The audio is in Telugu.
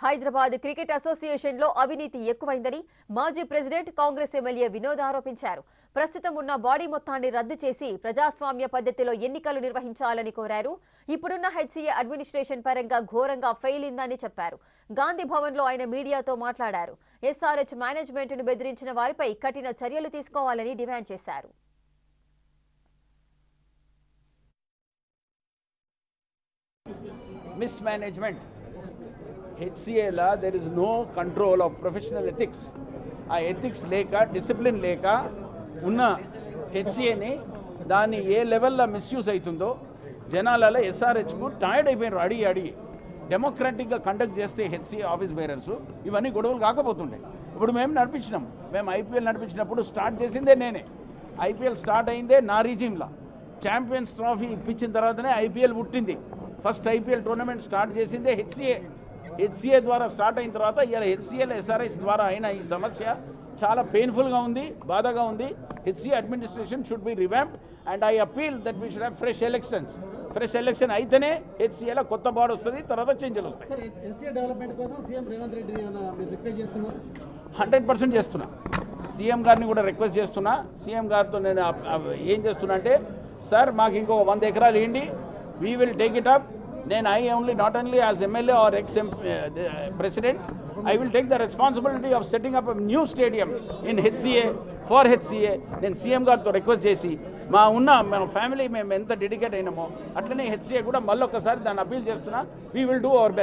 హైదరాబాద్ క్రికెట్ అసోసియేషన్ లో అవినీతి ఎక్కువైందని మాజీ ప్రెసిడెంట్ కాంగ్రెస్ ఎమ్మెల్యే వినోద్ ఆరోపించారు. ప్రస్తుతం ఉన్న బాడీ మొత్తాన్ని రద్దు చేసి ప్రజాస్వామ్య పద్ధతిలో ఎన్నికలు నిర్వహించాలని కోరారు. ఇప్పుడున్న హెచ్సీఏ అడ్మినిస్ట్రేషన్ పరంగా ఘోరంగా ఫెయిల్ అయిందని చెప్పారు. గాంధీ భవన్ లో ఆయన మీడియాతో మాట్లాడారు. ఎస్ఆర్హెచ్ మేనేజ్మెంట్ ను బెదిరించిన వారిపై కఠిన చర్యలు తీసుకోవాలని డిమాండ్ చేశారు. Mismanagement. HCA law, there is no control of professional ethics. ఆ ఎథిక్స్ లేక డిసిప్లిన్ లేక ఉన్న హెచ్సిఏని దాన్ని ఏ లెవెల్లో మిస్యూజ్ అవుతుందో జనాలలో ఎస్ఆర్హెచ్కు టైర్డ్ అయిపోయినారు. అడిగి డెమోక్రాటిక్గా కండక్ట్ చేస్తే హెచ్సిఏ ఆఫీస్ బేరర్స్ ఇవన్నీ గొడవలు కాకపోతుండే. ఇప్పుడు మేము నడిపించినాం. మేము ఐపీఎల్ నడిపించినప్పుడు స్టార్ట్ చేసిందే నేనే. ఐపీఎల్ స్టార్ట్ అయిందే నా రీజిమ్లో. ఛాంపియన్స్ ట్రోఫీ ఇప్పించిన తర్వాతనే ఐపీఎల్ పుట్టింది. ఫస్ట్ ఐపీఎల్ టోర్నమెంట్ స్టార్ట్ చేసిందే హెచ్సిఏ ద్వారా స్టార్ట్ అయిన తర్వాత ఇలా హెచ్సిఏల ఎస్ఆర్హెచ్ ద్వారా అయిన ఈ సమస్య చాలా పెయిన్ఫుల్గా ఉంది, బాధగా ఉంది. HCA administration should be revamped and I appeal that we should have fresh elections. Fresh election అయితేనే హెచ్సిఏలో కొత్త బాడీ వస్తుంది, తర్వాత చేంజ్లు వస్తాయి. 100% చేస్తున్నా. సీఎం గారిని కూడా రిక్వెస్ట్ చేస్తున్నా. సీఎం గారితో నేను ఏం చేస్తున్నా అంటే, సార్ మాకు ఇంకో 100 ఎకరాలు ఇవ్వండి, we will take it up. Then I only, not only as MLA or ex-president, I will take the responsibility of setting up a new stadium in HCA, for HCA. Then CM గారితో రిక్వెస్ట్ చేసి మా ఫ్యామిలీ మేము ఎంత డెడికేట్ అయినామో అట్లనే HCA కూడా మళ్ళీ ఒకసారి దాన్ని అపీల్ చేస్తున్నా. We will do our best.